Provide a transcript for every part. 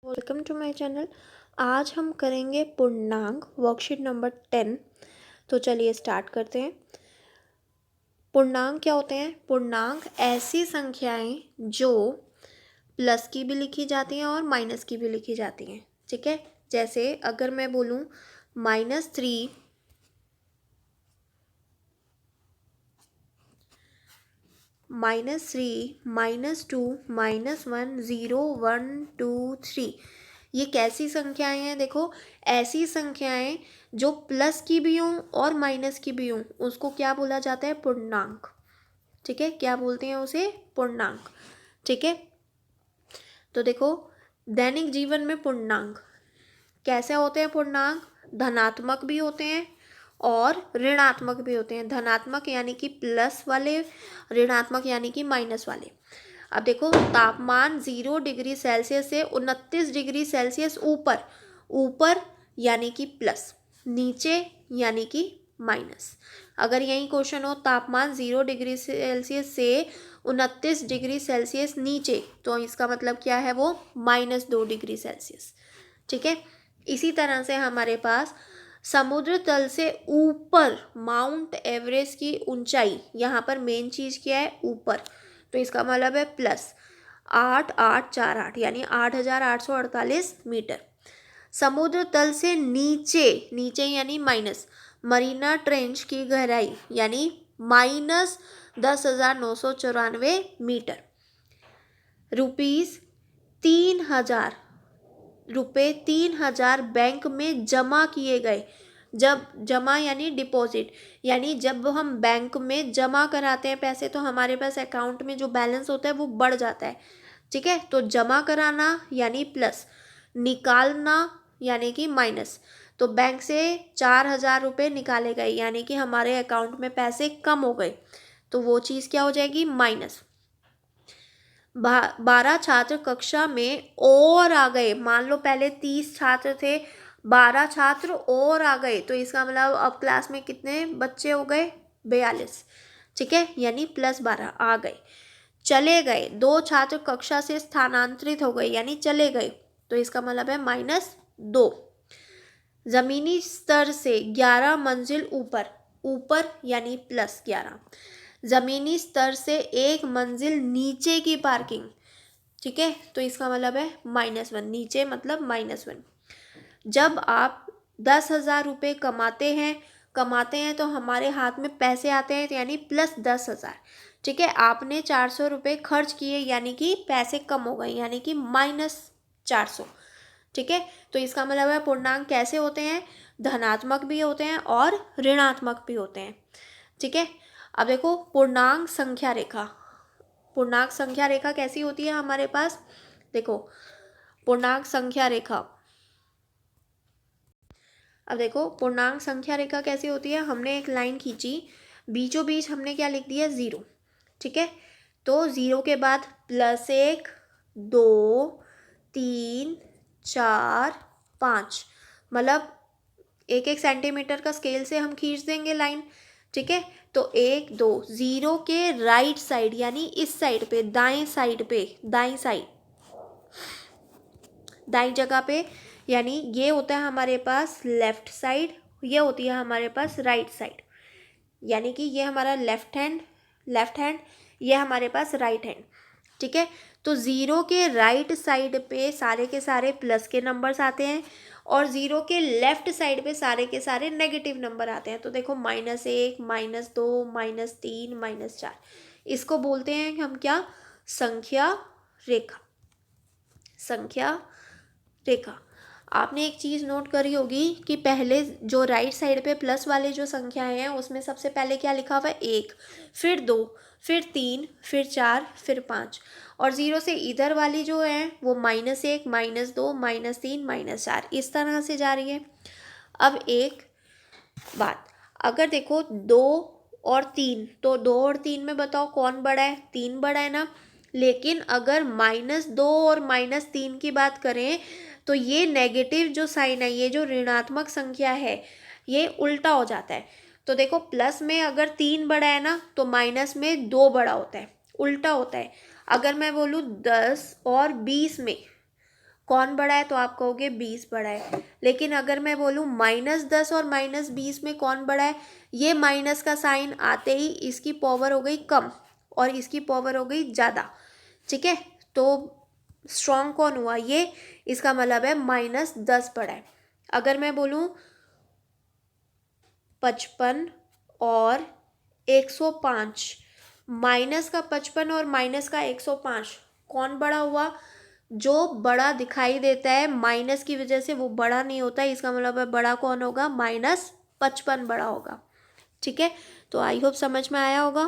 Welcome to my channel. आज हम करेंगे पूर्णांक वर्कशीट नंबर 10। तो चलिए स्टार्ट करते हैं। पूर्णांक क्या होते हैं? पूर्णांक ऐसी संख्याएं जो प्लस की भी लिखी जाती हैं और माइनस की भी लिखी जाती हैं। ठीक है, जैसे अगर मैं बोलूं -3 -3 -2 -1 0 1 2 3, ये कैसी संख्याएं हैं? देखो, ऐसी संख्याएं जो प्लस की भी हों और माइनस की भी हों उसको क्या बोला जाता है? पूर्णांक। ठीक है, क्या बोलते हैं उसे? पूर्णांक। ठीक है, तो देखो दैनिक जीवन में पूर्णांक कैसे होते हैं? पूर्णांक धनात्मक भी होते हैं और ऋणात्मक भी होते हैं। धनात्मक यानी कि प्लस वाले, ऋणात्मक यानी कि माइनस वाले। अब देखो, तापमान 0 डिग्री सेल्सियस से 29 डिग्री सेल्सियस ऊपर, ऊपर यानी कि प्लस, नीचे यानी कि माइनस। अगर यही क्वेश्चन हो तापमान 0 डिग्री सेल्सियस से 29 डिग्री सेल्सियस नीचे, तो इसका मतलब क्या है? वो -2 डिग्री सेल्सियस। ठीक है, इसी तरह से हमारे पास समुद्र तल से ऊपर माउंट एवरेस्ट की ऊंचाई, यहाँ पर मेन चीज़ क्या है? ऊपर। तो इसका मतलब है +8848 यानी 8848 मीटर। समुद्र तल से नीचे, नीचे यानी माइनस, मरीना ट्रेंच की गहराई यानी -10,994 मीटर। रुपये 3,000 बैंक में जमा किए गए। जब जमा यानी डिपॉजिट, यानी जब हम बैंक में जमा कराते हैं पैसे तो हमारे पास अकाउंट में जो बैलेंस होता है वो बढ़ जाता है। ठीक है, तो जमा कराना यानी प्लस, निकालना यानी कि माइनस। तो बैंक से 4,000 रुपये निकाले गए यानी कि हमारे अकाउंट में पैसे कम हो गए, तो वो चीज़ क्या हो जाएगी? माइनस। 12 छात्र कक्षा में और आ गए। मान लो पहले 30 छात्र थे, 12 छात्र और आ गए, तो इसका मतलब अब क्लास में कितने बच्चे हो गए? 42। ठीक है, यानी +12 आ गए। चले गए, 2 छात्र कक्षा से स्थानांतरित हो गए यानी चले गए, तो इसका मतलब है -2। जमीनी स्तर से 11 मंजिल ऊपर, ऊपर यानी +11। जमीनी स्तर से 1 मंजिल नीचे की पार्किंग। ठीक है, तो इसका मतलब है -1, नीचे मतलब -1। जब आप 10,000 रुपये कमाते हैं तो हमारे हाथ में पैसे आते हैं, तो यानी +10,000। ठीक है, आपने 400 रुपये खर्च किए यानी कि पैसे कम हो गए यानी कि -400। ठीक है, तो इसका मतलब है पूर्णांक कैसे होते हैं? धनात्मक भी होते हैं और ऋणात्मक भी होते हैं। ठीक है, अब देखो पूर्णांक संख्या रेखा। पूर्णांक संख्या रेखा कैसी होती है हमारे पास? देखो, पूर्णांक संख्या रेखा, अब देखो पूर्णांक संख्या रेखा कैसी होती है? हमने एक लाइन खींची, बीचों बीच हमने क्या लिख दिया? 0। ठीक है, तो 0 के बाद +1 2 3 4 5, मतलब 1-1 सेंटीमीटर का स्केल से हम खींच देंगे लाइन। ठीक है, तो 1 2, 0 के राइट साइड यानी इस साइड पे, दाएं साइड पे, दाईं साइड, दाईं जगह पे, यानी ये होता है हमारे पास लेफ्ट साइड, ये होती है हमारे पास राइट साइड, यानी कि ये हमारा लेफ्ट हैंड, ये हमारे पास राइट हैंड। ठीक है, तो 0 के राइट साइड पे सारे के सारे प्लस के नंबर्स आते हैं और 0 के लेफ्ट साइड पे सारे के सारे नेगेटिव नंबर आते हैं। तो देखो -1 -2 -3 -4, इसको बोलते हैं हम क्या? संख्या रेखा। संख्या रेखा। आपने एक चीज़ नोट करी होगी कि पहले जो राइट साइड पे प्लस वाले जो संख्याएं हैं उसमें सबसे पहले क्या लिखा हुआ है? 1, फिर 2, फिर 3, फिर 4, फिर 5, और 0 से इधर वाली जो है वो -1 -2 -3 -4 इस तरह से जा रही है। अब एक बात, अगर देखो 2 और 3, तो 2 और 3 में बताओ कौन बड़ा है? 3 बड़ा है ना। लेकिन अगर -2 और -3 की बात करें तो ये नेगेटिव जो साइन है, ये जो ऋणात्मक संख्या है, ये उल्टा हो जाता है। तो देखो प्लस में अगर 3 बड़ा है ना तो माइनस में 2 बड़ा होता है, उल्टा होता है। अगर मैं बोलूँ 10 और 20 में कौन बड़ा है? तो आप कहोगे 20 बड़ा है। लेकिन अगर मैं बोलूँ -10 और -20 में कौन बड़ा है, ये माइनस का साइन आते ही इसकी पावर हो गई कम और इसकी पावर हो गई ज़्यादा। ठीक है, तो स्ट्रॉन्ग कौन हुआ? ये। इसका मतलब है -10 बड़ा है। अगर मैं बोलूँ 55 और 105, माइनस का 55 और माइनस का 105 कौन बड़ा हुआ? जो बड़ा दिखाई देता है माइनस की वजह से वो बड़ा नहीं होता है, इसका मतलब है बड़ा कौन होगा? -55 बड़ा होगा। ठीक है, तो आई होप समझ में आया होगा।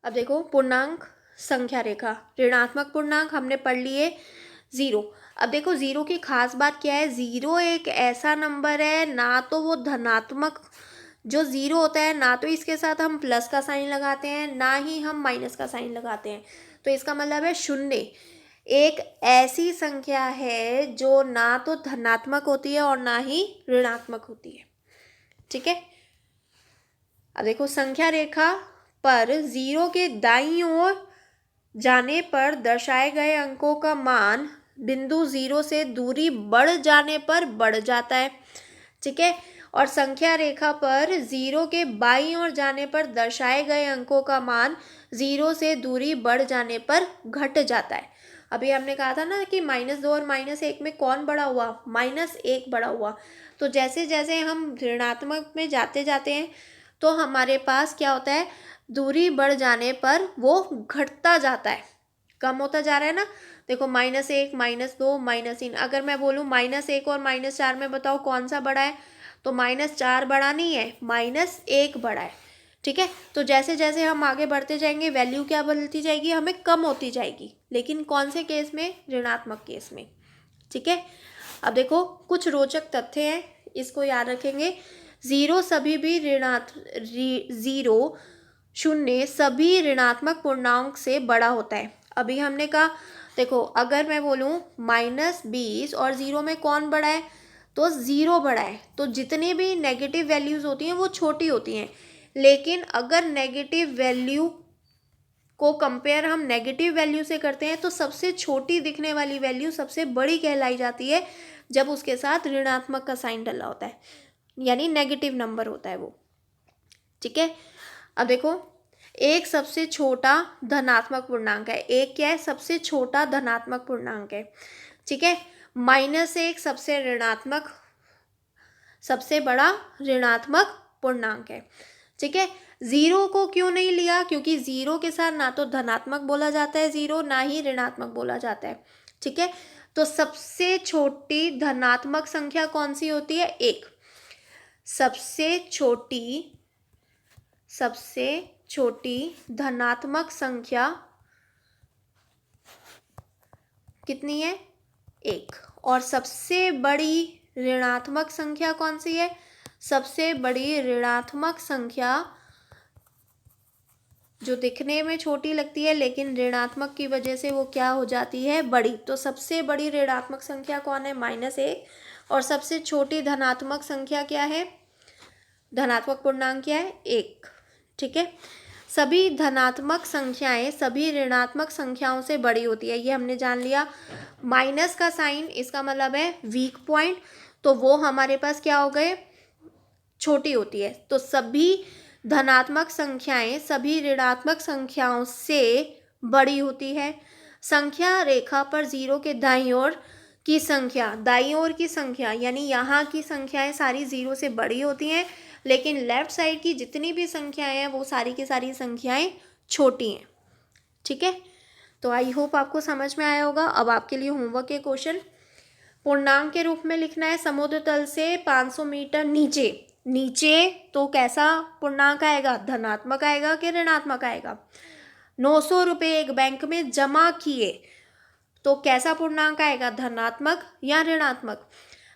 अब देखो पूर्णांक संख्या रेखा, ऋणात्मक पूर्णांक हमने पढ़ लिए 0। अब देखो 0 की खास बात क्या है? 0 एक ऐसा नंबर है, ना तो वो धनात्मक, जो 0 होता है ना तो इसके साथ हम प्लस का साइन लगाते हैं ना ही हम माइनस का साइन लगाते हैं। तो इसका मतलब है शून्य एक ऐसी संख्या है जो ना तो धनात्मक होती है और ना ही ऋणात्मक होती है। ठीक है, अब देखो संख्या रेखा पर 0 के दाईं ओर जाने पर दर्शाए गए अंकों का मान बिंदु 0 से दूरी बढ़ जाने पर बढ़ जाता है। ठीक है, और संख्या रेखा पर 0 के बाईं ओर जाने पर दर्शाए गए अंकों का मान 0 से दूरी बढ़ जाने पर घट जाता है। अभी हमने कहा था ना कि -2 और -1 में कौन बड़ा हुआ? -1 बड़ा हुआ। तो जैसे जैसे हम ऋणात्मक में जाते जाते हैं तो हमारे पास क्या होता है? दूरी बढ़ जाने पर वो घटता जाता है, कम होता जा रहा है ना। देखो -1, -2, -3। अगर मैं बोलूँ -1 और -4 में बताओ कौन सा बड़ा है? तो -4 बड़ा नहीं है, -1 बड़ा है। ठीक है, तो जैसे जैसे हम आगे बढ़ते जाएंगे वैल्यू क्या बदलती जाएगी? हमें कम होती जाएगी, लेकिन कौन से केस में? ऋणात्मक केस में। ठीक है, अब देखो कुछ रोचक तथ्य हैं, इसको याद रखेंगे। 0 सभी भी 0 शून्य सभी ऋणात्मक पूर्णांक से बड़ा होता है। अभी हमने कहा देखो अगर मैं बोलूँ -20 और 0 में कौन बड़ा है? तो 0 बड़ा है। तो जितनी भी नेगेटिव वैल्यूज होती हैं वो छोटी होती हैं, लेकिन अगर नेगेटिव वैल्यू को कंपेयर हम नेगेटिव वैल्यू से करते हैं तो सबसे छोटी दिखने वाली वैल्यू सबसे बड़ी कहलाई जाती है जब उसके साथ ऋणात्मक का साइन डला होता है, यानी नेगेटिव नंबर होता है वो। ठीक है, अब देखो एक सबसे छोटा धनात्मक पूर्णांक है। एक क्या है? सबसे छोटा धनात्मक पूर्णांक है। ठीक है, -1 सबसे ऋणात्मक, सबसे बड़ा ऋणात्मक पूर्णांक है। ठीक है, 0 को क्यों नहीं लिया? क्योंकि 0 के साथ ना तो धनात्मक बोला जाता है 0, ना ही ऋणात्मक बोला जाता है। ठीक है, तो सबसे छोटी धनात्मक संख्या कौन सी होती है? 1। सबसे छोटी धनात्मक संख्या कितनी है? 1। और सबसे बड़ी ऋणात्मक संख्या कौन सी है? सबसे बड़ी ऋणात्मक संख्या जो दिखने में छोटी लगती है लेकिन ऋणात्मक की वजह से वो क्या हो जाती है? बड़ी। तो सबसे बड़ी ऋणात्मक संख्या कौन है? -1। और सबसे छोटी धनात्मक संख्या क्या है? धनात्मक पूर्णांक क्या है? 1। ठीक है, सभी धनात्मक संख्याएं सभी ऋणात्मक संख्याओं से बड़ी होती है, ये हमने जान लिया। माइनस का साइन इसका मतलब है वीक पॉइंट, तो वो हमारे पास क्या हो गए? छोटी होती है। तो सभी धनात्मक संख्याएं सभी ऋणात्मक संख्याओं से बड़ी होती है। संख्या रेखा पर 0 के दाईं ओर की संख्या, दाईं ओर की संख्या यानी यहाँ की संख्याएं सारी 0 से बड़ी होती हैं, लेकिन लेफ्ट साइड की जितनी भी संख्याएं हैं वो सारी की सारी संख्याएं छोटी हैं। ठीक है, तो आई होप आपको समझ में आया होगा। अब आपके लिए होमवर्क के क्वेश्चन पूर्णांक के रूप में लिखना है। समुद्र तल से 500 मीटर नीचे, नीचे तो कैसा पूर्णांक आएगा? धनात्मक आएगा कि ऋणात्मक आएगा? 900 रुपये एक बैंक में जमा किए तो कैसा पूर्णांक आएगा? धनात्मक या ऋणात्मक?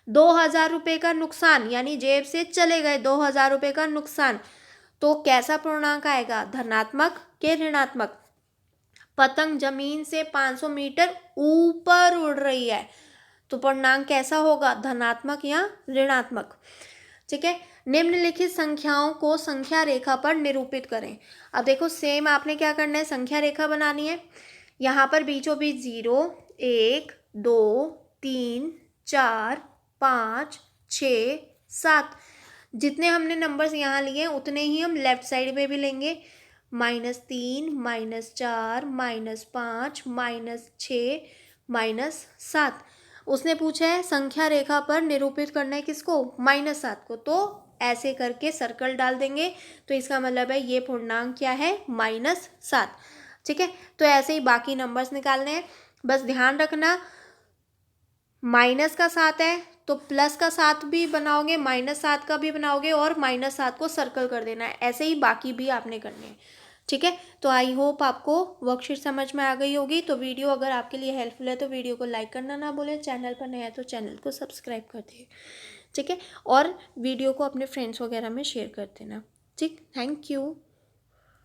2000 रुपये का नुकसान, यानी जेब से चले गए 2000 रुपये का नुकसान, तो कैसा पूर्णांक आएगा? धनात्मक के ऋणात्मक? पतंग जमीन से 500 मीटर ऊपर उड़ रही है तो पूर्णांक कैसा होगा? धनात्मक या ऋणात्मक? ठीक है, निम्नलिखित संख्याओं को संख्या रेखा पर निरूपित करें। अब देखो सेम आपने क्या करना है? संख्या रेखा बनानी है। यहाँ पर बीचों बीच 0, 1 2 3 4 5 6 7, जितने हमने नंबर्स यहाँ लिए हैं उतने ही हम लेफ्ट साइड में भी लेंगे। -3 -4 -5 -6 -7। उसने पूछा है संख्या रेखा पर निरूपित करना है किसको, -7 को, तो ऐसे करके सर्कल डाल देंगे। तो इसका मतलब है ये पूर्णांक क्या है, -7। ठीक है, तो ऐसे ही बाकी नंबर्स निकालने हैं। बस ध्यान रखना -7 है तो +7 भी बनाओगे, -7 का भी बनाओगे और -7 को सर्कल कर देना है। ऐसे ही बाकी भी आपने करने हैं। ठीक है, तो आई होप आपको वर्कशीट समझ में आ गई होगी। तो वीडियो अगर आपके लिए हेल्पफुल है तो वीडियो को लाइक करना ना भूलें, चैनल पर नया है तो चैनल को सब्सक्राइब कर दें। ठीक है, और वीडियो को अपने फ्रेंड्स वगैरह में शेयर कर देना। ठीक, थैंक यू।